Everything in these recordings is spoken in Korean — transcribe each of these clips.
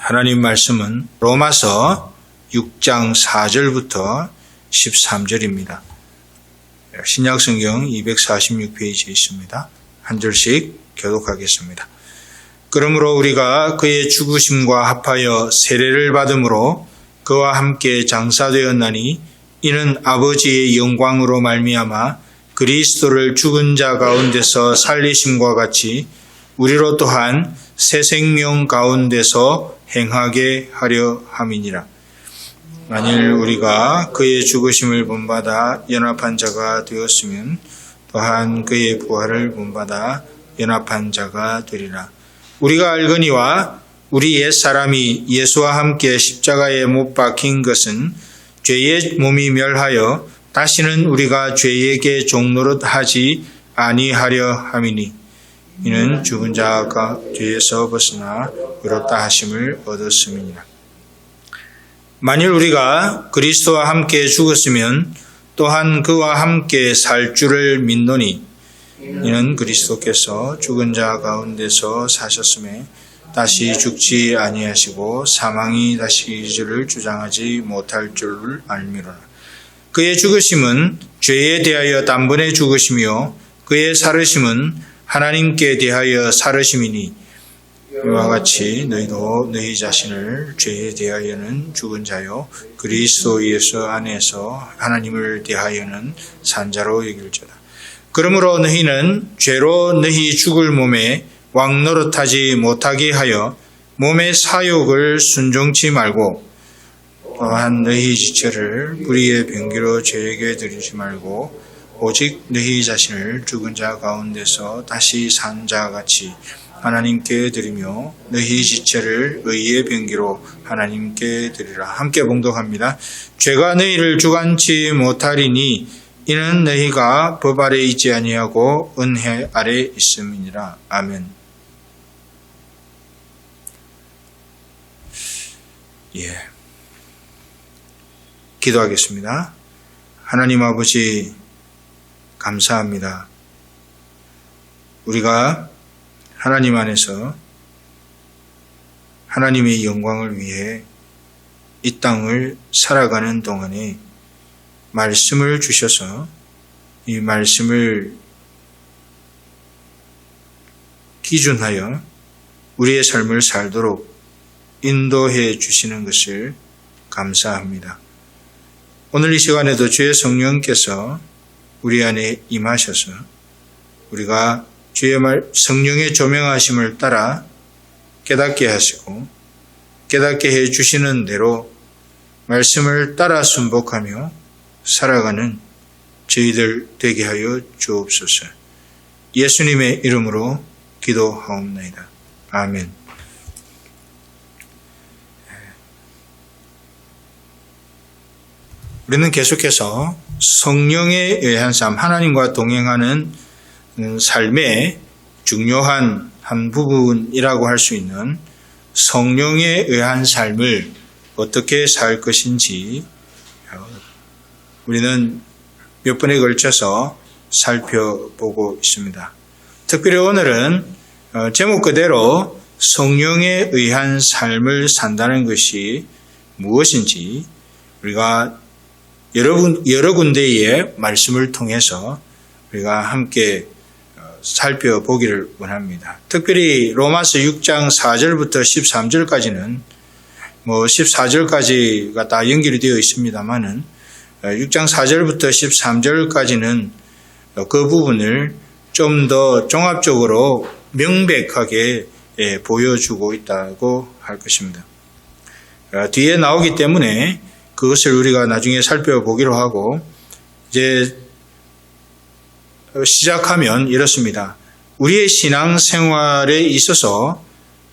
하나님 말씀은 로마서 6장 4절부터 13절입니다. 신약성경 246페이지에 있습니다. 한 절씩 교독하겠습니다. 그러므로 우리가 그의 죽으심과 합하여 세례를 받음으로 그와 함께 장사되었나니 이는 아버지의 영광으로 말미암아 그리스도를 죽은 자 가운데서 살리심과 같이 우리로 또한 새 생명 가운데서 행하게 하려 함이니라. 만일 우리가 그의 죽으심을 본받아 연합한 자가 되었으면 또한 그의 부활을 본받아 연합한 자가 되리라. 우리가 알거니와 우리 옛사람이 예수와 함께 십자가에 못 박힌 것은 죄의 몸이 멸하여 다시는 우리가 죄에게 종노릇 하지 아니하려 함이니 이는 죽은 자가 죄에서 벗어나 의롭다 하심을 얻었음이니라. 만일 우리가 그리스도와 함께 죽었으면 또한 그와 함께 살 줄을 믿노니 이는 그리스도께서 죽은 자 가운데서 사셨음에 다시 죽지 아니하시고 사망이 다시 저를 주장하지 못할 줄을 알미로라. 그의 죽으심은 죄에 대하여 단번에 죽으시며 그의 살으심은 하나님께 대하여 살으심이니 이와 같이 너희도 너희 자신을 죄에 대하여는 죽은 자요 그리스도 예수 안에서 하나님을 대하여는 산 자로 여길지어다. 그러므로 너희는 죄로 너희 죽을 몸에 왕노릇하지 못하게 하여 몸의 사욕을 순종치 말고 또한 너희 지체를 불의의 병기로 죄에게 드리지 말고 오직 너희 자신을 죽은 자 가운데서 다시 산 자 같이 하나님께 드리며 너희 지체를 의의 병기로 하나님께 드리라. 함께 봉독합니다. 죄가 너희를 주관치 못하리니 이는 너희가 법 아래 있지 아니하고 은혜 아래 있음이니라. 아멘. 기도하겠습니다. 하나님 아버지 감사합니다. 우리가 하나님 안에서 하나님의 영광을 위해 이 땅을 살아가는 동안에 말씀을 주셔서 이 말씀을 기준하여 우리의 삶을 살도록 인도해 주시는 것을 감사합니다. 오늘 이 시간에도 주의 성령께서 우리 안에 임하셔서 우리가 주의 성령의 조명하심을 따라 깨닫게 하시고 깨닫게 해 주시는 대로 말씀을 따라 순복하며 살아가는 저희들 되게 하여 주옵소서. 예수님의 이름으로 기도하옵나이다. 아멘. 우리는 계속해서 성령에 의한 삶, 하나님과 동행하는 삶의 중요한 한 부분이라고 할 수 있는 성령에 의한 삶을 어떻게 살 것인지 우리는 몇 번에 걸쳐서 살펴보고 있습니다. 특별히 오늘은 제목 그대로 성령에 의한 삶을 산다는 것이 무엇인지 우리가 여러 군데의 말씀을 통해서 우리가 함께 살펴보기를 원합니다. 특별히 로마서 6장 4절부터 13절까지는 14절까지가 다 연결이 되어 있습니다만은 6장 4절부터 13절까지는 그 부분을 좀 더 종합적으로 명백하게 보여주고 있다고 할 것입니다. 뒤에 나오기 때문에 그것을 우리가 나중에 살펴보기로 하고 이제 시작하면 이렇습니다. 우리의 신앙생활에 있어서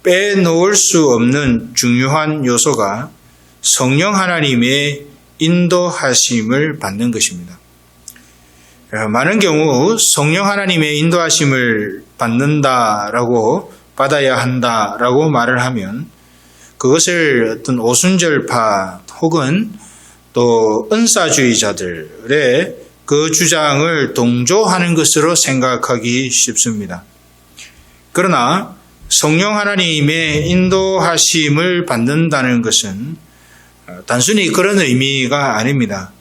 빼놓을 수 없는 중요한 요소가 성령 하나님의 인도하심을 받는 것입니다. 많은 경우 성령 하나님의 인도하심을 받아야 한다라고 말을 하면 그것을 어떤 오순절파 혹은 또 은사주의자들의 그 주장을 동조하는 것으로 생각하기 쉽습니다. 그러나 성령 하나님의 인도하심을 받는다는 것은 단순히 그런 의미가 아닙니다.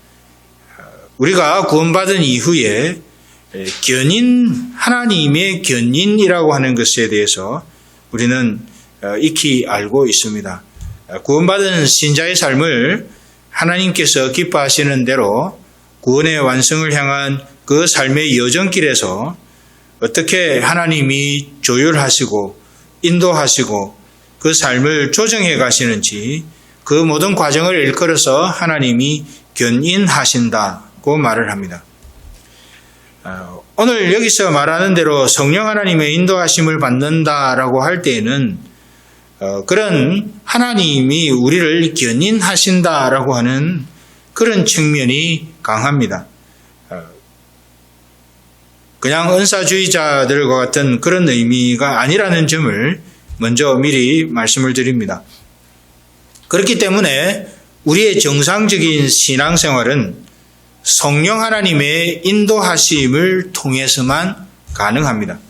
우리가 구원받은 이후에 하나님의 견인이라고 하는 것에 대해서 우리는 익히 알고 있습니다. 구원받은 신자의 삶을 하나님께서 기뻐하시는 대로 구원의 완성을 향한 그 삶의 여정길에서 어떻게 하나님이 조율하시고 인도하시고 그 삶을 조정해 가시는지 그 모든 과정을 일컬어서 하나님이 견인하신다고 말을 합니다. 오늘 여기서 말하는 대로 성령 하나님의 인도하심을 받는다라고 할 때에는 그런 하나님이 우리를 견인하신다라고 하는 그런 측면이 강합니다. 그냥 은사주의자들과 같은 그런 의미가 아니라는 점을 먼저 미리 말씀을 드립니다. 그렇기 때문에 우리의 정상적인 신앙생활은 성령 하나님의 인도하심을 통해서만 가능합니다.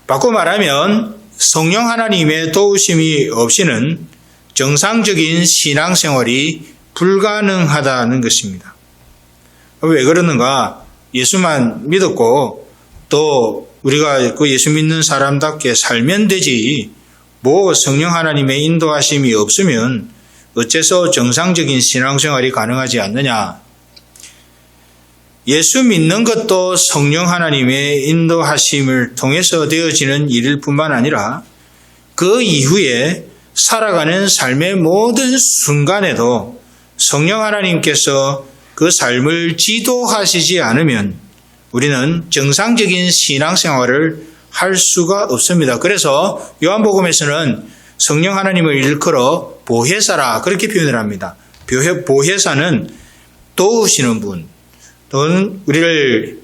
바꿔 말하면 성령 하나님의 도우심이 없이는 정상적인 신앙생활이 불가능하다는 것입니다. 왜 그러는가? 예수만 믿었고 또 우리가 그 예수 믿는 사람답게 살면 되지 뭐 성령 하나님의 인도하심이 없으면 어째서 정상적인 신앙생활이 가능하지 않느냐? 예수 믿는 것도 성령 하나님의 인도하심을 통해서 되어지는 일일 뿐만 아니라 그 이후에 살아가는 삶의 모든 순간에도 성령 하나님께서 그 삶을 지도하시지 않으면 우리는 정상적인 신앙생활을 할 수가 없습니다. 그래서 요한복음에서는 성령 하나님을 일컬어 보혜사라 그렇게 표현을 합니다. 보혜사는 도우시는 분 또는 우리를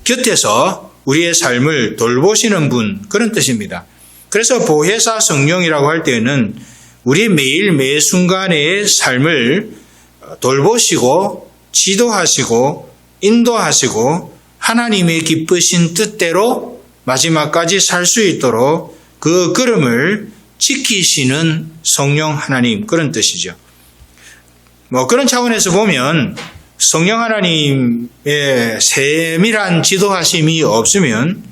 곁에서 우리의 삶을 돌보시는 분 그런 뜻입니다. 그래서 보혜사 성령이라고 할 때는 우리 매일 매 순간의 삶을 돌보시고 지도하시고 인도하시고 하나님의 기쁘신 뜻대로 마지막까지 살 수 있도록 그 걸음을 지키시는 성령 하나님 그런 뜻이죠. 그런 차원에서 보면 성령 하나님의 세밀한 지도하심이 없으면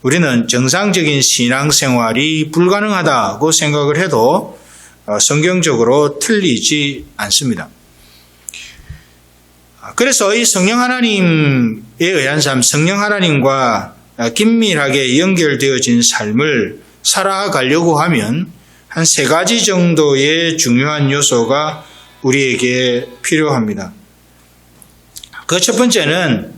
우리는 정상적인 신앙생활이 불가능하다고 생각을 해도 성경적으로 틀리지 않습니다. 그래서 이 성령 하나님에 의한 삶, 성령 하나님과 긴밀하게 연결되어진 삶을 살아가려고 하면 한 3가지 정도의 중요한 요소가 우리에게 필요합니다. 그 첫 번째는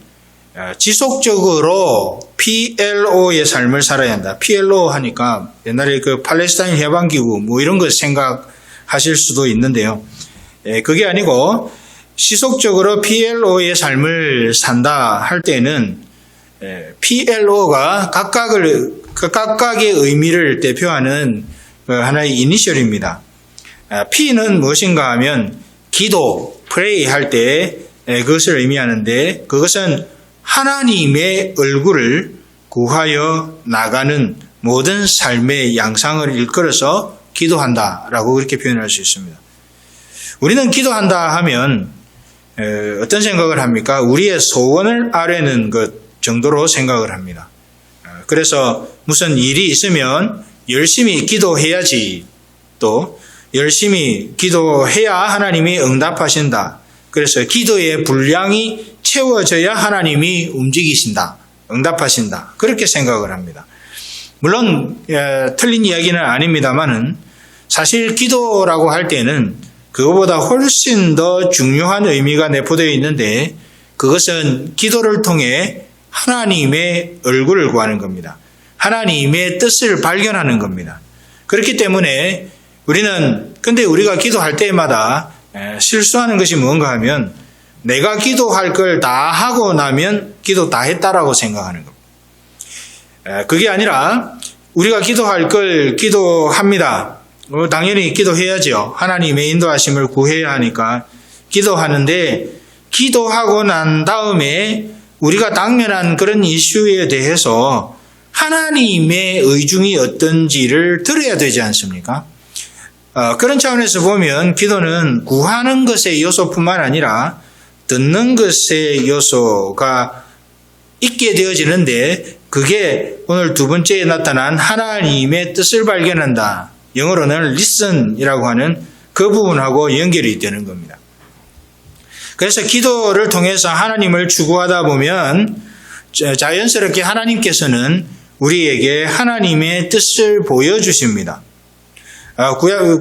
지속적으로 PLO의 삶을 살아야 한다. PLO 하니까 옛날에 그 팔레스타인 해방기구 뭐 이런 거 생각하실 수도 있는데요. 그게 아니고 지속적으로 PLO의 삶을 산다 할 때는 PLO가 각각의 의미를 대표하는 하나의 이니셜입니다. P는 무엇인가 하면 기도, pray 할 때 그것을 의미하는데 그것은 하나님의 얼굴을 구하여 나가는 모든 삶의 양상을 일컬어서 기도한다라고 그렇게 표현할 수 있습니다. 우리는 기도한다 하면 어떤 생각을 합니까? 우리의 소원을 아뢰는 것 정도로 생각을 합니다. 그래서 무슨 일이 있으면 열심히 기도해야지 또 열심히 기도해야 하나님이 응답하신다. 그래서 기도의 분량이 채워져야 하나님이 움직이신다. 응답하신다. 그렇게 생각을 합니다. 물론 틀린 이야기는 아닙니다만은 사실 기도라고 할 때는 그것보다 훨씬 더 중요한 의미가 내포되어 있는데 그것은 기도를 통해 하나님의 얼굴을 구하는 겁니다. 하나님의 뜻을 발견하는 겁니다. 그렇기 때문에 근데 우리가 기도할 때마다 실수하는 것이 뭔가 하면 내가 기도할 걸 다 하고 나면 기도 다 했다라고 생각하는 겁니다. 그게 아니라 우리가 기도할 걸 기도합니다. 당연히 기도해야죠. 하나님의 인도하심을 구해야 하니까 기도하는데 기도하고 난 다음에 우리가 당면한 그런 이슈에 대해서 하나님의 의중이 어떤지를 들어야 되지 않습니까? 그런 차원에서 보면 기도는 구하는 것의 요소뿐만 아니라 듣는 것의 요소가 있게 되어지는데 그게 오늘 두 번째에 나타난 하나님의 뜻을 발견한다. 영어로는 listen이라고 하는 그 부분하고 연결이 되는 겁니다. 그래서 기도를 통해서 하나님을 추구하다 보면 자연스럽게 하나님께서는 우리에게 하나님의 뜻을 보여주십니다.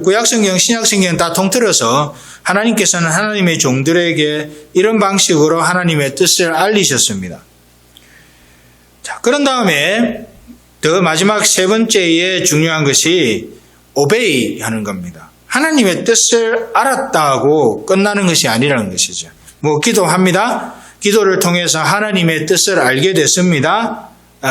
구약성경, 신약성경 다 통틀어서 하나님께서는 하나님의 종들에게 이런 방식으로 하나님의 뜻을 알리셨습니다. 자, 그런 다음에 더 마지막 세 번째에 중요한 것이 obey 하는 겁니다. 하나님의 뜻을 알았다고 끝나는 것이 아니라는 것이죠. 기도합니다. 기도를 통해서 하나님의 뜻을 알게 됐습니다.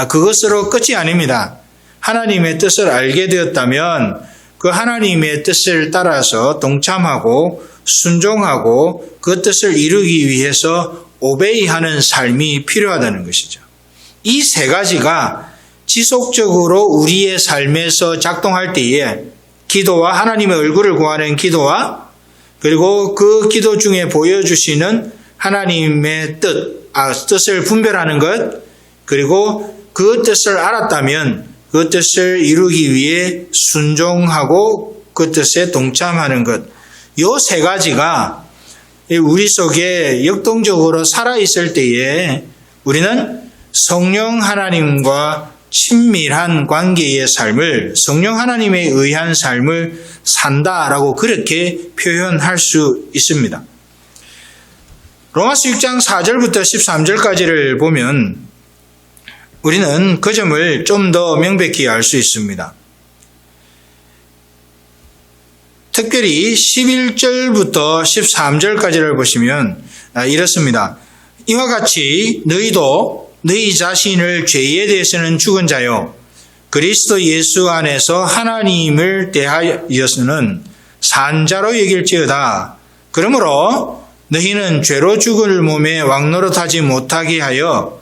그것으로 끝이 아닙니다. 하나님의 뜻을 알게 되었다면 그 하나님의 뜻을 따라서 동참하고 순종하고 그 뜻을 이루기 위해서 오베이하는 삶이 필요하다는 것이죠. 이 세 가지가 지속적으로 우리의 삶에서 작동할 때에 기도와 하나님의 얼굴을 구하는 기도와 그리고 그 기도 중에 보여주시는 하나님의 뜻을 분별하는 것, 그리고 그 뜻을 알았다면 그 뜻을 이루기 위해 순종하고 그 뜻에 동참하는 것, 이 세 가지가 우리 속에 역동적으로 살아있을 때에 우리는 성령 하나님과 친밀한 관계의 삶을, 성령 하나님에 의한 삶을 산다라고 그렇게 표현할 수 있습니다. 로마서 6장 4절부터 13절까지를 보면 우리는 그 점을 좀 더 명백히 알 수 있습니다. 특별히 11절부터 13절까지를 보시면 이렇습니다. 이와 같이 너희도 너희 자신을 죄에 대해서는 죽은 자요 그리스도 예수 안에서 하나님을 대하여서는 산 자로 여길지어다. 그러므로 너희는 죄로 죽을 몸에 왕노릇하지 못하게 하여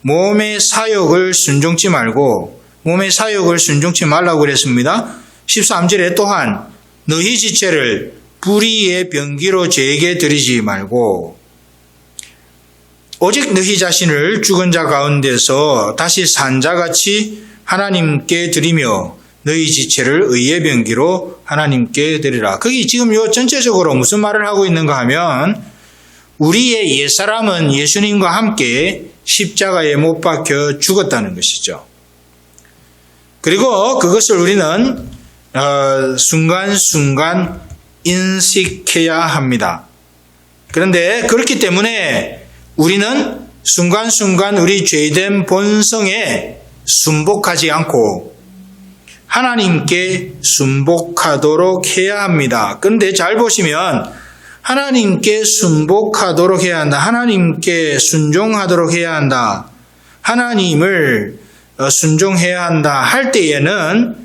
몸의 사욕을 순종치 말고, 몸의 사욕을 순종치 말라고 그랬습니다. 13절에 또한 너희 지체를 불의의 병기로 죄에게 드리지 말고 오직 너희 자신을 죽은 자 가운데서 다시 산 자같이 하나님께 드리며 너희 지체를 의의 병기로 하나님께 드리라. 거기 지금 전체적으로 무슨 말을 하고 있는가 하면 우리의 옛사람은 예수님과 함께 십자가에 못 박혀 죽었다는 것이죠. 그리고 그것을 우리는 순간순간 인식해야 합니다. 그런데 그렇기 때문에 우리는 순간순간 우리 죄된 본성에 순복하지 않고 하나님께 순복하도록 해야 합니다. 그런데 잘 보시면 하나님께 순복하도록 해야 한다. 하나님께 순종하도록 해야 한다. 하나님을 순종해야 한다 할 때에는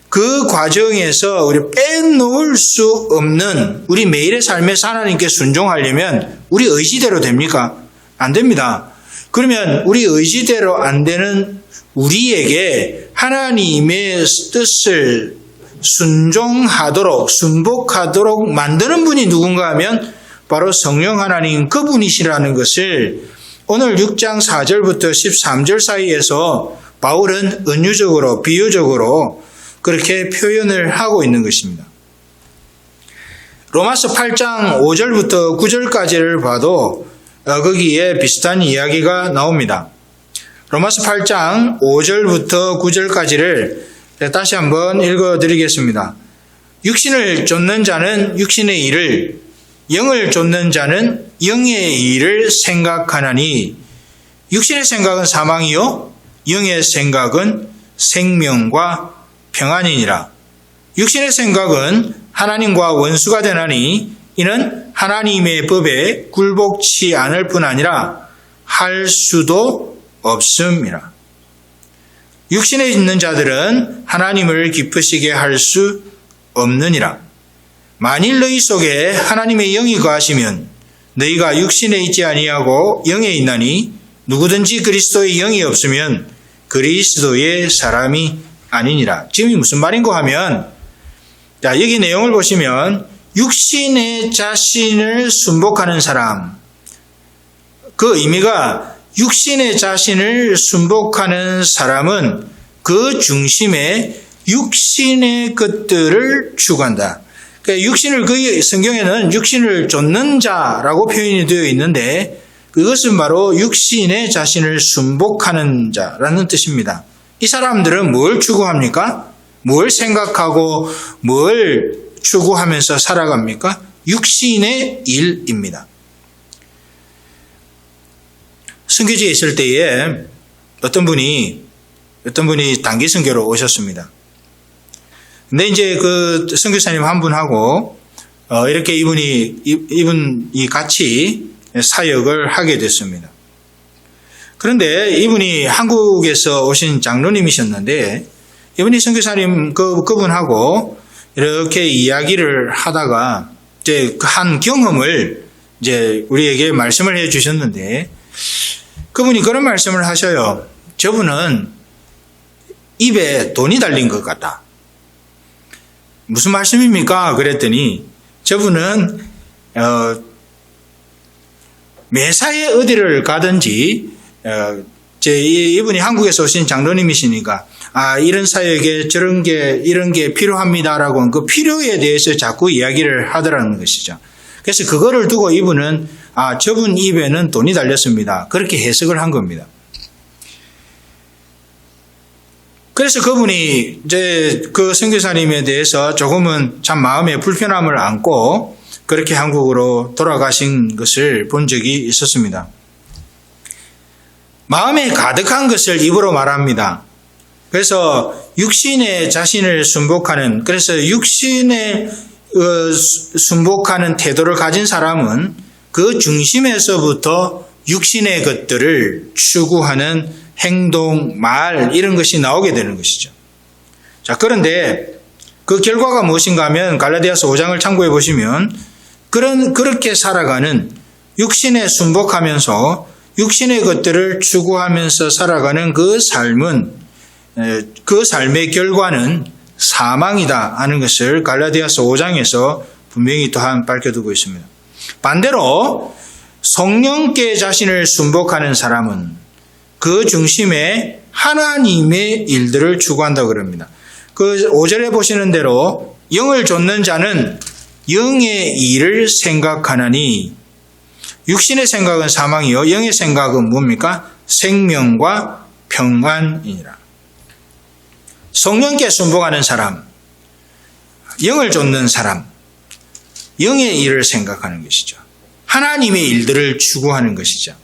그 과정에서 우리 빼놓을 수 없는 우리 매일의 삶에서 하나님께 순종하려면 우리 의지대로 됩니까? 안 됩니다. 그러면 우리 의지대로 안 되는 우리에게 하나님의 뜻을 순종하도록, 순복하도록 만드는 분이 누군가 하면 바로 성령 하나님 그분이시라는 것을 오늘 6장 4절부터 13절 사이에서 바울은 은유적으로, 비유적으로 그렇게 표현을 하고 있는 것입니다. 로마서 8장 5절부터 9절까지를 봐도 거기에 비슷한 이야기가 나옵니다. 로마서 8장 5절부터 9절까지를 다시 한번 읽어드리겠습니다. 육신을 쫓는 자는 육신의 일을, 영을 쫓는 자는 영의 일을 생각하나니 육신의 생각은 사망이요 영의 생각은 생명과 평안이니라. 육신의 생각은 하나님과 원수가 되나니 이는 하나님의 법에 굴복치 않을 뿐 아니라 할 수도 없음이라. 육신에 있는 자들은 하나님을 기쁘시게 할 수 없느니라. 만일 너희 속에 하나님의 영이 거하시면 너희가 육신에 있지 아니하고 영에 있나니 누구든지 그리스도의 영이 없으면 그리스도의 사람이 아니니라. 지금 이 무슨 말인고 하면, 자, 여기 내용을 보시면 육신의 자신을 순복하는 사람, 그 의미가 육신의 자신을 순복하는 사람은 그 중심에 육신의 것들을 추구한다. 그러니까 육신을, 그 성경에는 육신을 좇는 자라고 표현이 되어 있는데 그것은 바로 육신의 자신을 순복하는 자라는 뜻입니다. 이 사람들은 뭘 추구합니까? 뭘 생각하고 뭘 추구하면서 살아갑니까? 육신의 일입니다. 선교지에 있을 때에 어떤 분이 단기 선교로 오셨습니다. 근데 이제 그 선교사님 한 분하고 이렇게 이분이 같이 사역을 하게 됐습니다. 그런데 이분이 한국에서 오신 장로님이셨는데 이분이 선교사님 그분하고 이렇게 이야기를 하다가 이제 한 경험을 이제 우리에게 말씀을 해 주셨는데 그분이 그런 말씀을 하셔요. 저분은 입에 돈이 달린 것 같다. 무슨 말씀입니까? 그랬더니 저분은 매사에 어디를 가든지 이분이 한국에서 오신 장로님이시니까 이런 사역에 이런 게 필요합니다라고 그 필요에 대해서 자꾸 이야기를 하더라는 것이죠. 그래서 그거를 두고 이분은 저분 입에는 돈이 달렸습니다. 그렇게 해석을 한 겁니다. 그래서 그분이 이제 그 선교사님에 대해서 조금은 참 마음에 불편함을 안고 그렇게 한국으로 돌아가신 것을 본 적이 있었습니다. 마음에 가득한 것을 입으로 말합니다. 그래서 육신의 자신을 순복하는, 그래서 육신에 순복하는 태도를 가진 사람은 그 중심에서부터 육신의 것들을 추구하는 행동, 말 이런 것이 나오게 되는 것이죠. 자, 그런데 그 결과가 무엇인가 하면 갈라디아서 5장을 참고해 보시면 그렇게 살아가는 육신에 순복하면서 육신의 것들을 추구하면서 살아가는 그 삶은 그 삶의 결과는 사망이다 하는 것을 갈라디아서 5장에서 분명히 또한 밝혀두고 있습니다. 반대로 성령께 자신을 순복하는 사람은 그 중심에 하나님의 일들을 추구한다고 그럽니다. 그 5절에 보시는 대로 영을 좇는 자는 영의 일을 생각하나니 육신의 생각은 사망이요 영의 생각은 뭡니까? 생명과 평안이니라. 성령께 순복하는 사람, 영을 좇는 사람, 영의 일을 생각하는 것이죠. 하나님의 일들을 추구하는 것이죠.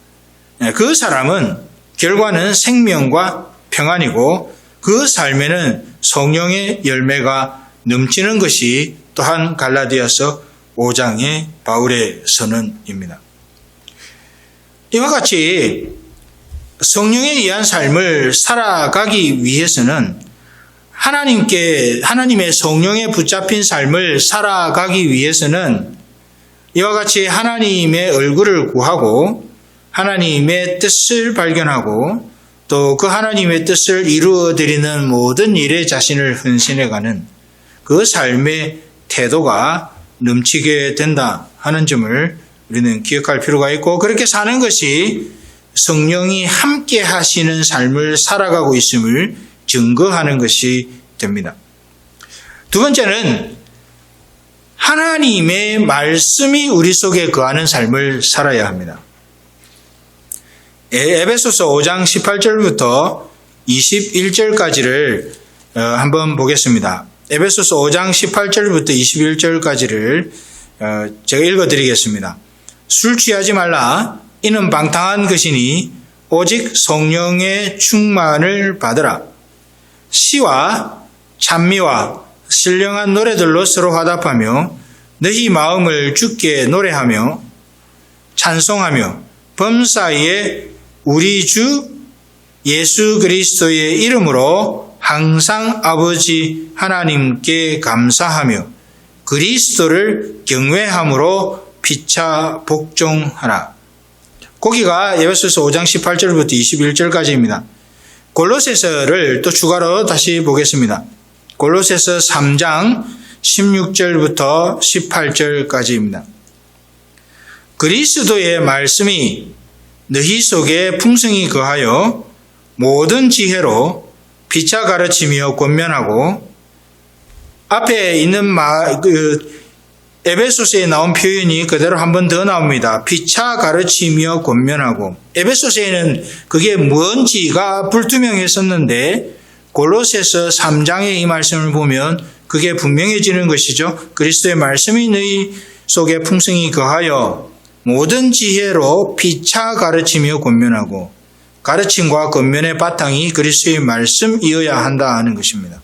그 사람은 결과는 생명과 평안이고 그 삶에는 성령의 열매가 넘치는 것이 또한 갈라디아서 5장의 바울의 선언입니다. 이와 같이 성령에 의한 삶을 살아가기 위해서는 하나님의 성령에 붙잡힌 삶을 살아가기 위해서는 이와 같이 하나님의 얼굴을 구하고 하나님의 뜻을 발견하고 또 그 하나님의 뜻을 이루어드리는 모든 일에 자신을 헌신해가는 그 삶의 태도가 넘치게 된다 하는 점을 우리는 기억할 필요가 있고 그렇게 사는 것이 성령이 함께 하시는 삶을 살아가고 있음을 증거하는 것이 됩니다. 두 번째는 하나님의 말씀이 우리 속에 거하는 삶을 살아야 합니다. 에베소서 5장 18절부터 21절까지를 한번 보겠습니다. 에베소서 5장 18절부터 21절까지를 제가 읽어드리겠습니다. 술 취하지 말라. 이는 방탕한 것이니 오직 성령의 충만을 받으라. 시와 찬미와 신령한 노래들로 서로 화답하며 너희 마음을 주께 노래하며 찬송하며 범사에 우리 주 예수 그리스도의 이름으로 항상 아버지 하나님께 감사하며 그리스도를 경외함으로 피차 복종하라. 거기가 에베소서 5장 18절부터 21절까지입니다. 골로새서를 또 추가로 다시 보겠습니다. 골로새서 3장 16절부터 18절까지입니다. 그리스도의 말씀이 너희 속에 풍성히 거하여 모든 지혜로 피차 가르치며 권면하고, 앞에 있는 에베소서에 나온 표현이 그대로 한 번 더 나옵니다. 피차 가르치며 권면하고. 에베소서에는 그게 뭔지가 불투명했었는데 골로새서 3장의 이 말씀을 보면 그게 분명해지는 것이죠. 그리스도의 말씀이 너희 속에 풍성히 거하여 모든 지혜로 피차 가르치며 권면하고, 가르침과 권면의 바탕이 그리스도의 말씀이어야 한다 하는 것입니다.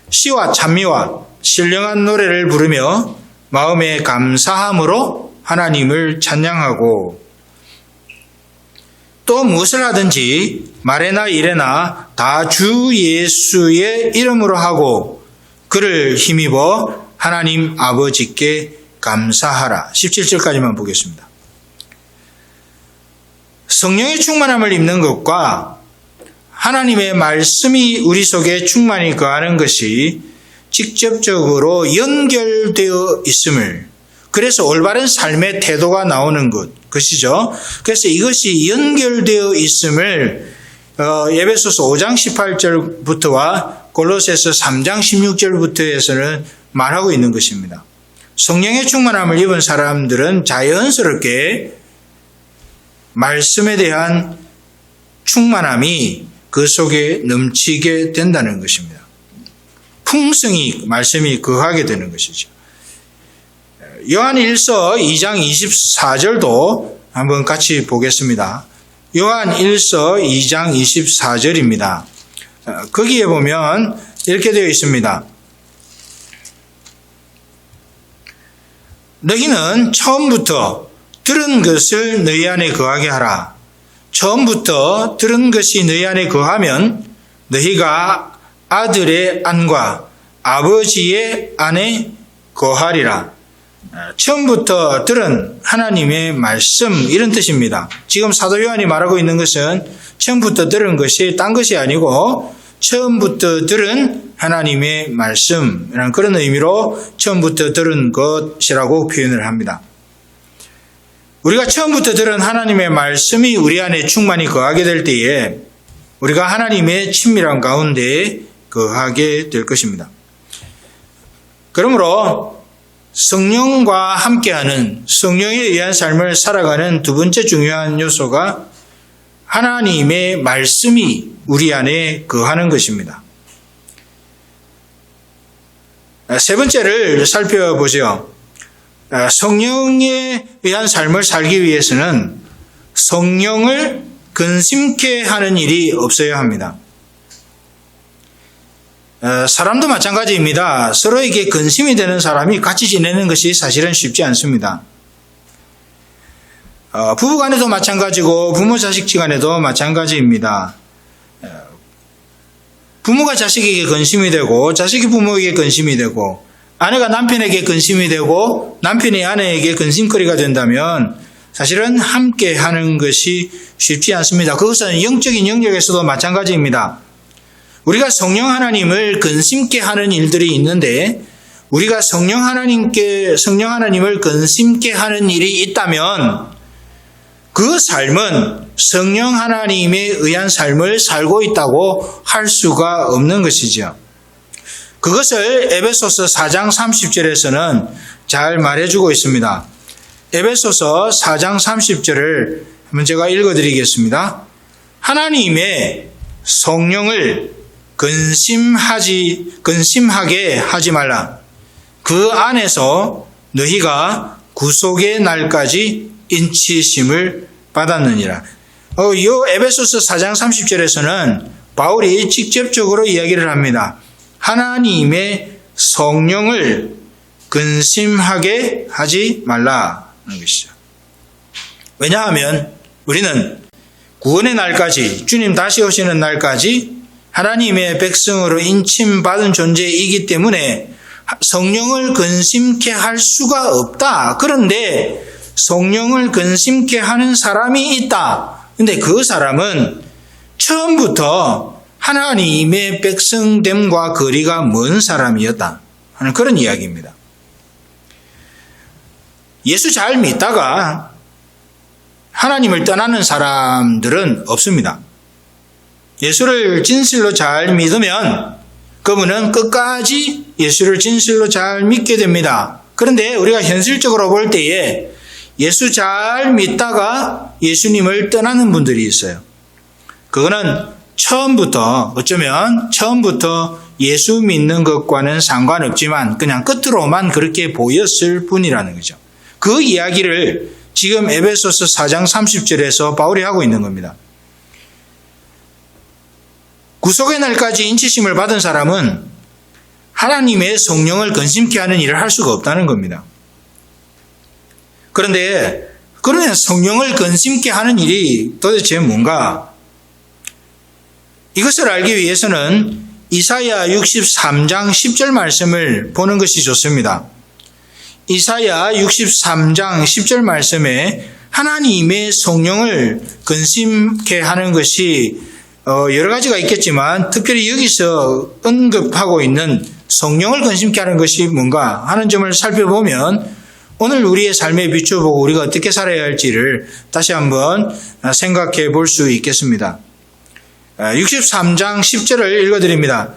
시와 찬미와 신령한 노래를 부르며 마음의 감사함으로 하나님을 찬양하고, 또 무엇을 하든지 말에나 일에나 다 주 예수의 이름으로 하고 그를 힘입어 하나님 아버지께 감사하라. 17절까지만 보겠습니다. 성령의 충만함을 입는 것과 하나님의 말씀이 우리 속에 충만히 거하는 것이 직접적으로 연결되어 있음을, 그래서 올바른 삶의 태도가 나오는 것이죠. 그래서 이것이 연결되어 있음을 에베소서 5장 18절부터와 골로새서 3장 16절부터에서는 말하고 있는 것입니다. 성령의 충만함을 입은 사람들은 자연스럽게 말씀에 대한 충만함이 그 속에 넘치게 된다는 것입니다. 풍성히 말씀이 거하게 되는 것이죠. 요한 1서 2장 24절도 한번 같이 보겠습니다. 요한 1서 2장 24절입니다. 거기에 보면 이렇게 되어 있습니다. 너희는 처음부터 들은 것을 너희 안에 거하게 하라. 처음부터 들은 것이 너희 안에 거하면 너희가 아들의 안과 아버지의 안에 거하리라. 처음부터 들은 하나님의 말씀, 이런 뜻입니다. 지금 사도 요한이 말하고 있는 것은 처음부터 들은 것이 딴 것이 아니고 처음부터 들은 하나님의 말씀이라는 그런 의미로 처음부터 들은 것이라고 표현을 합니다. 우리가 처음부터 들은 하나님의 말씀이 우리 안에 충만히 거하게 될 때에 우리가 하나님의 친밀한 가운데 거하게 될 것입니다. 그러므로 성령과 함께하는, 성령에 의한 삶을 살아가는 두 번째 중요한 요소가 하나님의 말씀이 우리 안에 거하는 것입니다. 세 번째를 살펴보죠. 성령에 의한 삶을 살기 위해서는 성령을 근심케 하는 일이 없어야 합니다. 사람도 마찬가지입니다. 서로에게 근심이 되는 사람이 같이 지내는 것이 사실은 쉽지 않습니다. 부부간에도 마찬가지고 부모 자식 간에도 마찬가지입니다. 부모가 자식에게 근심이 되고 자식이 부모에게 근심이 되고 아내가 남편에게 근심이 되고 남편이 아내에게 근심거리가 된다면 사실은 함께 하는 것이 쉽지 않습니다. 그것은 영적인 영역에서도 마찬가지입니다. 우리가 성령 하나님을 근심케 하는 일들이 있는데 우리가 성령 하나님을 근심케 하는 일이 있다면 그 삶은 성령 하나님에 의한 삶을 살고 있다고 할 수가 없는 것이죠. 그것을 에베소서 4장 30절에서는 잘 말해주고 있습니다. 에베소서 4장 30절을 한번 제가 읽어드리겠습니다. 하나님의 성령을 근심하게 하지 말라. 그 안에서 너희가 구속의 날까지 인치심을 받았느니라. 이 에베소서 4장 30절에서는 바울이 직접적으로 이야기를 합니다. 하나님의 성령을 근심하게 하지 말라는 것이죠. 왜냐하면 우리는 구원의 날까지, 주님 다시 오시는 날까지 하나님의 백성으로 인침받은 존재이기 때문에 성령을 근심케 할 수가 없다. 그런데 성령을 근심케 하는 사람이 있다. 근데 그 사람은 처음부터 하나님의 백성됨과 거리가 먼 사람이었다 하는 그런 이야기입니다. 예수 잘 믿다가 하나님을 떠나는 사람들은 없습니다. 예수를 진실로 잘 믿으면 그분은 끝까지 예수를 진실로 잘 믿게 됩니다. 그런데 우리가 현실적으로 볼 때에 예수 잘 믿다가 예수님을 떠나는 분들이 있어요. 그거는 어쩌면 처음부터 예수 믿는 것과는 상관없지만 그냥 끝으로만 그렇게 보였을 뿐이라는 거죠. 그 이야기를 지금 에베소서 4장 30절에서 바울이 하고 있는 겁니다. 구속의 날까지 인치심을 받은 사람은 하나님의 성령을 근심케 하는 일을 할 수가 없다는 겁니다. 그런데 그러면 성령을 근심케 하는 일이 도대체 뭔가? 이것을 알기 위해서는 이사야 63장 10절 말씀을 보는 것이 좋습니다. 이사야 63장 10절 말씀에 하나님의 성령을 근심케 하는 것이 여러 가지가 있겠지만 특별히 여기서 언급하고 있는 성령을 근심케 하는 것이 뭔가 하는 점을 살펴보면 오늘 우리의 삶에 비춰보고 우리가 어떻게 살아야 할지를 다시 한번 생각해 볼 수 있겠습니다. 63장 10절을 읽어드립니다.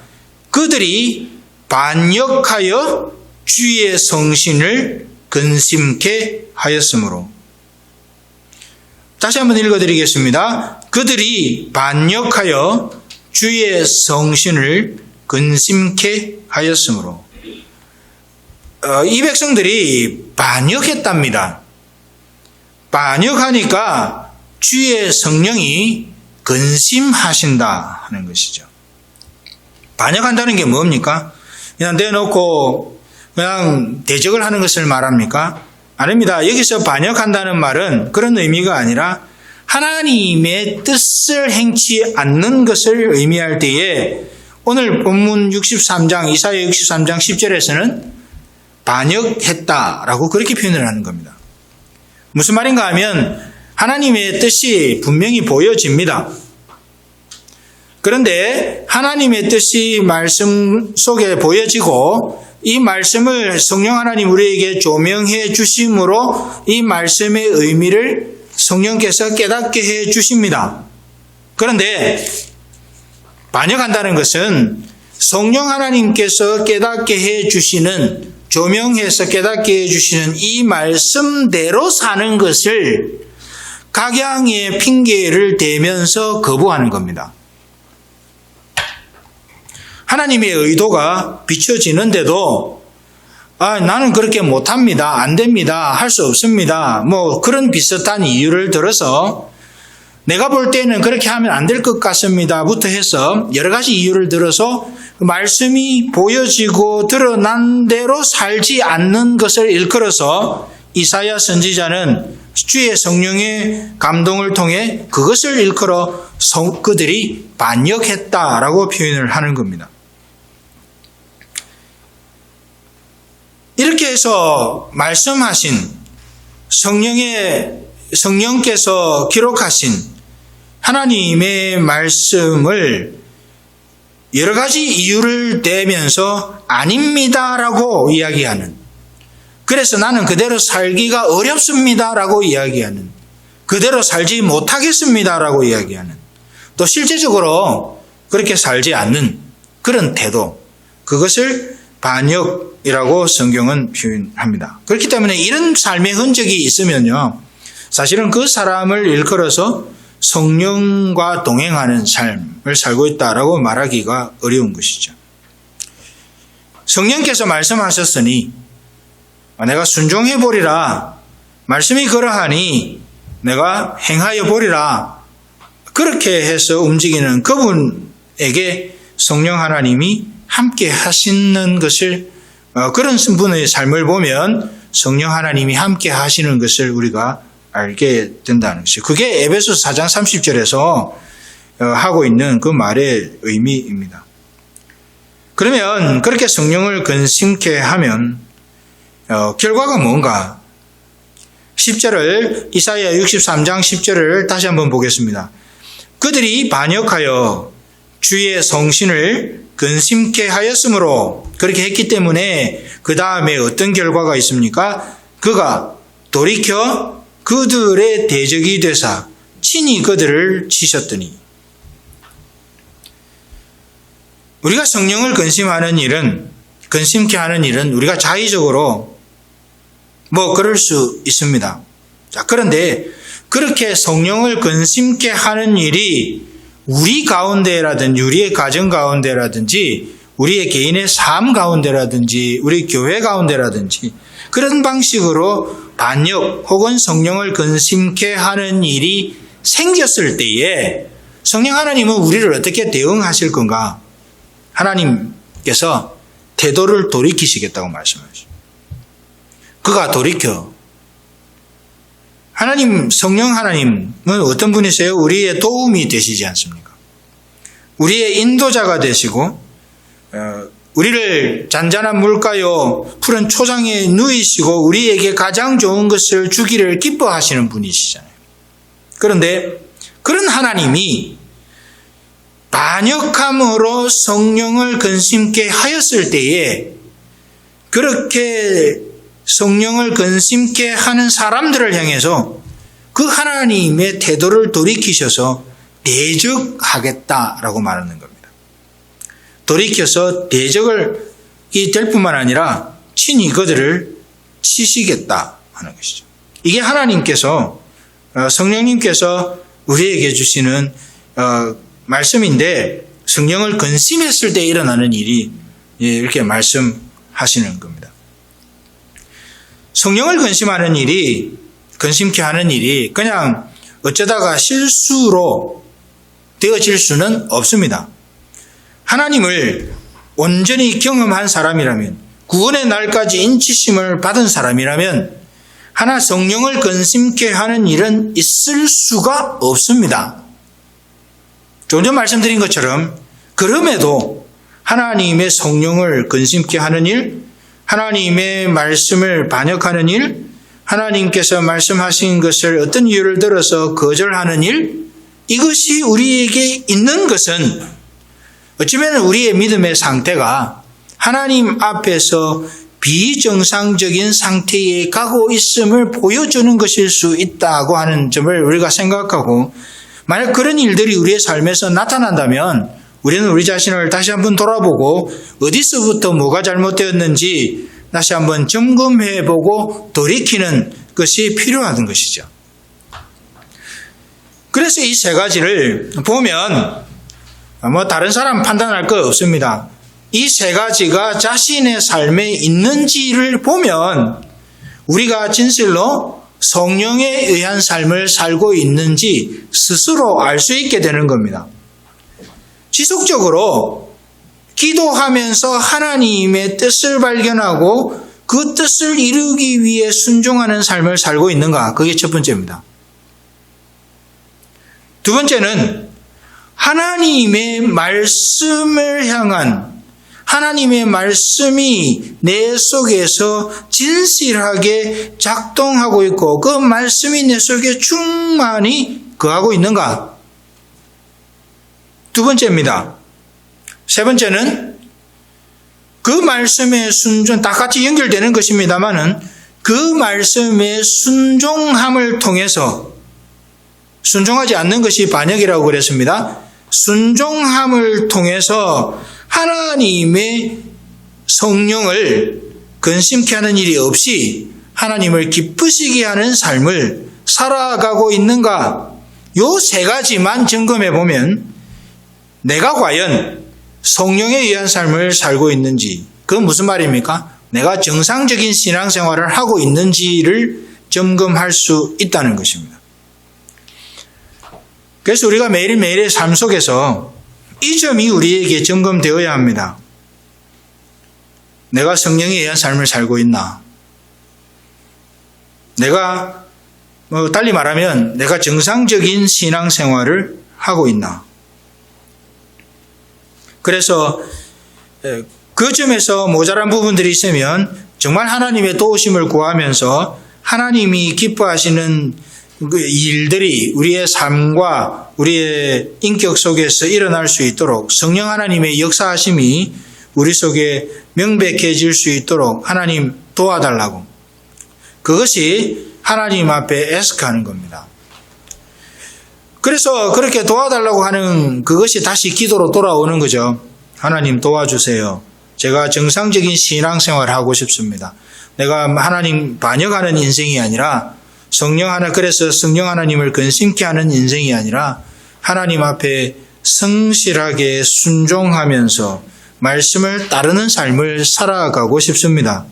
그들이 반역하여 주의 성신을 근심케 하였으므로. 다시 한번 읽어드리겠습니다. 그들이 반역하여 주의 성신을 근심케 하였으므로. 이 백성들이 반역했답니다. 반역하니까 주의 성령이 근심하신다 하는 것이죠. 반역한다는 게 뭡니까? 그냥 내놓고 그냥 대적을 하는 것을 말합니까? 아닙니다. 여기서 반역한다는 말은 그런 의미가 아니라 하나님의 뜻을 행치 않는 것을 의미할 때에 오늘 본문 63장, 이사야 63장 10절에서는 반역했다라고 그렇게 표현을 하는 겁니다. 무슨 말인가 하면 하나님의 뜻이 분명히 보여집니다. 그런데 하나님의 뜻이 말씀 속에 보여지고 이 말씀을 성령 하나님 우리에게 조명해 주심으로 이 말씀의 의미를 성령께서 깨닫게 해 주십니다. 그런데 반역한다는 것은 성령 하나님께서 깨닫게 해 주시는, 조명해서 깨닫게 해 주시는 이 말씀대로 사는 것을 각양의 핑계를 대면서 거부하는 겁니다. 하나님의 의도가 비춰지는데도 나는 그렇게 못합니다. 안 됩니다. 할 수 없습니다. 그런 비슷한 이유를 들어서 내가 볼 때는 그렇게 하면 안 될 것 같습니다. 부터 해서 여러 가지 이유를 들어서 말씀이 보여지고 드러난 대로 살지 않는 것을 일컬어서 이사야 선지자는 주의 성령의 감동을 통해 그것을 일컬어 그들이 반역했다라고 표현을 하는 겁니다. 이렇게 해서 말씀하신 성령께서 기록하신 하나님의 말씀을 여러 가지 이유를 대면서 아닙니다라고 이야기하는, 그래서 나는 그대로 살기가 어렵습니다라고 이야기하는, 그대로 살지 못하겠습니다라고 이야기하는, 또 실제적으로 그렇게 살지 않는 그런 태도, 그것을 반역이라고 성경은 표현합니다. 그렇기 때문에 이런 삶의 흔적이 있으면요, 사실은 그 사람을 일컬어서 성령과 동행하는 삶을 살고 있다라고 말하기가 어려운 것이죠. 성령께서 말씀하셨으니 내가 순종해 보리라, 말씀이 그러하니 내가 행하여 보리라, 그렇게 해서 움직이는 그분에게 성령 하나님이 함께 하시는 것을, 그런 분의 삶을 보면 성령 하나님이 함께 하시는 것을 우리가 알게 된다는 것이죠. 그게 에베소서 4장 30절에서 하고 있는 그 말의 의미입니다. 그러면 그렇게 성령을 근심케 하면 결과가 뭔가? 10절을, 이사야 63장 10절을 다시 한번 보겠습니다. 그들이 반역하여 주의 성신을 근심케 하였으므로, 그렇게 했기 때문에 그 다음에 어떤 결과가 있습니까? 그가 돌이켜 그들의 대적이 되사 친히 그들을 치셨더니. 우리가 성령을 근심케 하는 일은 우리가 자의적으로 그럴 수 있습니다. 자, 그런데 그렇게 성령을 근심케 하는 일이 우리 가운데라든지 우리의 가정 가운데라든지 우리의 개인의 삶 가운데라든지 우리 교회 가운데라든지 그런 방식으로 반역 혹은 성령을 근심케 하는 일이 생겼을 때에 성령 하나님은 우리를 어떻게 대응하실 건가? 하나님께서 태도를 돌이키시겠다고 말씀하시죠. 그가 돌이켜. 성령 하나님은 어떤 분이세요? 우리의 도움이 되시지 않습니까? 우리의 인도자가 되시고 우리를 잔잔한 물가요 푸른 초장에 누이시고 우리에게 가장 좋은 것을 주기를 기뻐하시는 분이시잖아요. 그런데 그런 하나님이 반역함으로 성령을 근심케 하였을 때에 그렇게 성령을 근심케 하는 사람들을 향해서 그 하나님의 태도를 돌이키셔서 대적하겠다라고 말하는 겁니다. 돌이켜서 대적이 될 뿐만 아니라 친히 그들을 치시겠다 하는 것이죠. 이게 하나님께서 성령님께서 우리에게 주시는 말씀인데, 성령을 근심했을 때 일어나는 일이 이렇게 말씀하시는 겁니다. 성령을 근심케 하는 일이 그냥 어쩌다가 실수로 되어질 수는 없습니다. 하나님을 온전히 경험한 사람이라면, 구원의 날까지 인치심을 받은 사람이라면 하나 성령을 근심케 하는 일은 있을 수가 없습니다. 조금 전 말씀드린 것처럼 그럼에도 하나님의 성령을 근심케 하는 일, 하나님의 말씀을 반역하는 일, 하나님께서 말씀하신 것을 어떤 이유를 들어서 거절하는 일, 이것이 우리에게 있는 것은 어쩌면 우리의 믿음의 상태가 하나님 앞에서 비정상적인 상태에 가고 있음을 보여주는 것일 수 있다고 하는 점을 우리가 생각하고, 만약 그런 일들이 우리의 삶에서 나타난다면 우리는 우리 자신을 다시 한번 돌아보고 어디서부터 뭐가 잘못되었는지 다시 한번 점검해보고 돌이키는 것이 필요한 것이죠. 그래서 이 세 가지를 보면 다른 사람 판단할 거 없습니다. 이 세 가지가 자신의 삶에 있는지를 보면 우리가 진실로 성령에 의한 삶을 살고 있는지 스스로 알 수 있게 되는 겁니다. 지속적으로 기도하면서 하나님의 뜻을 발견하고 그 뜻을 이루기 위해 순종하는 삶을 살고 있는가? 그게 첫 번째입니다. 두 번째는 하나님의 말씀을 향한, 하나님의 말씀이 내 속에서 진실하게 작동하고 있고 그 말씀이 내 속에 충만히 거하고 있는가? 두 번째입니다. 세 번째는 그 말씀의 순종, 다 같이 연결되는 것입니다만은 그 말씀의 순종함을 통해서, 순종하지 않는 것이 반역이라고 그랬습니다. 순종함을 통해서 하나님의 성령을 근심케 하는 일이 없이 하나님을 기쁘시게 하는 삶을 살아가고 있는가? 요 세 가지만 점검해 보면 내가 과연 성령에 의한 삶을 살고 있는지, 그건 무슨 말입니까? 내가 정상적인 신앙생활을 하고 있는지를 점검할 수 있다는 것입니다. 그래서 우리가 매일매일의 삶 속에서 이 점이 우리에게 점검되어야 합니다. 내가 성령에 의한 삶을 살고 있나? 내가 달리 말하면 내가 정상적인 신앙생활을 하고 있나? 그래서 그 점에서 모자란 부분들이 있으면 정말 하나님의 도우심을 구하면서 하나님이 기뻐하시는 그 일들이 우리의 삶과 우리의 인격 속에서 일어날 수 있도록 성령 하나님의 역사하심이 우리 속에 명백해질 수 있도록 하나님 도와달라고. 그것이 하나님 앞에 애석하는 겁니다. 그래서 그렇게 도와달라고 하는 그것이 다시 기도로 돌아오는 거죠. 하나님 도와주세요. 제가 정상적인 신앙생활을 하고 싶습니다. 내가 하나님 반역하는 인생이 아니라 그래서 성령 하나님을 근심케 하는 인생이 아니라 하나님 앞에 성실하게 순종하면서 말씀을 따르는 삶을 살아가고 싶습니다.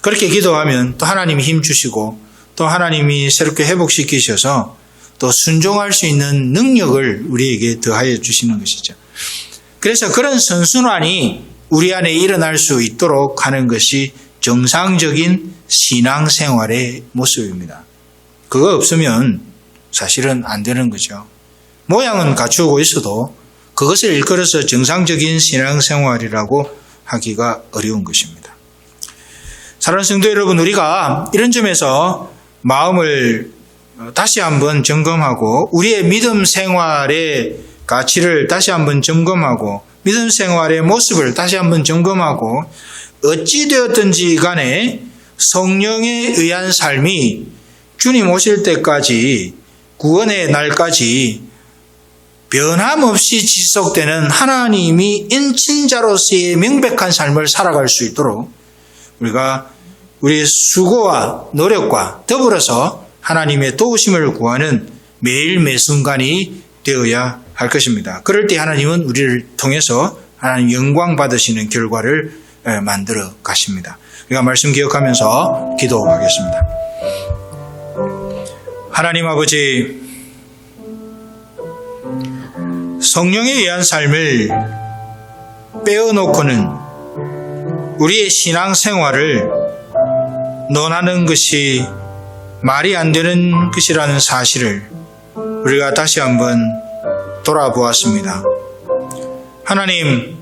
그렇게 기도하면 또 하나님이 힘 주시고 또 하나님이 새롭게 회복시키셔서 또 순종할 수 있는 능력을 우리에게 더하여 주시는 것이죠. 그래서 그런 선순환이 우리 안에 일어날 수 있도록 하는 것이 정상적인 신앙생활의 모습입니다. 그거 없으면 사실은 안 되는 거죠. 모양은 갖추고 있어도 그것을 일컬어서 정상적인 신앙생활이라고 하기가 어려운 것입니다. 사랑하는 성도 여러분, 우리가 이런 점에서 마음을 다시 한번 점검하고 우리의 믿음 생활의 가치를 다시 한번 점검하고 믿음 생활의 모습을 다시 한번 점검하고 어찌 되었든지 간에 성령에 의한 삶이 주님 오실 때까지 구원의 날까지 변함없이 지속되는 하나님이 인친자로서의 명백한 삶을 살아갈 수 있도록 우리가 우리의 수고와 노력과 더불어서 하나님의 도우심을 구하는 매일 매순간이 되어야 할 것입니다. 그럴 때 하나님은 우리를 통해서 하나님 영광 받으시는 결과를 만들어 가십니다. 우리가 말씀 기억하면서 기도하겠습니다. 하나님 아버지, 성령에 의한 삶을 빼어놓고는 우리의 신앙생활을 논하는 것이 말이 안 되는 것이라는 사실을 우리가 다시 한번 돌아보았습니다. 하나님,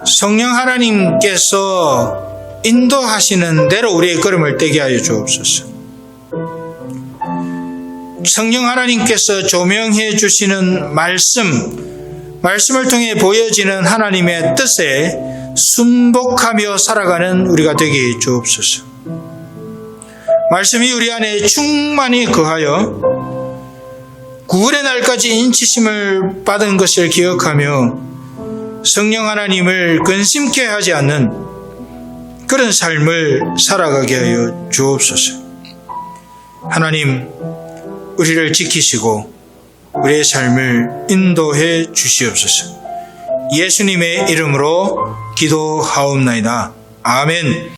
성령 하나님께서 인도하시는 대로 우리의 걸음을 떼게 하여 주옵소서. 성령 하나님께서 조명해 주시는 말씀을 통해 보여지는 하나님의 뜻에 순복하며 살아가는 우리가 되게 해 주옵소서. 말씀이 우리 안에 충만히 거하여 구원의 날까지 인치심을 받은 것을 기억하며 성령 하나님을 근심케 하지 않는 그런 삶을 살아가게 하여 주옵소서. 하나님, 우리를 지키시고 우리의 삶을 인도해 주시옵소서. 예수님의 이름으로 기도하옵나이다. 아멘.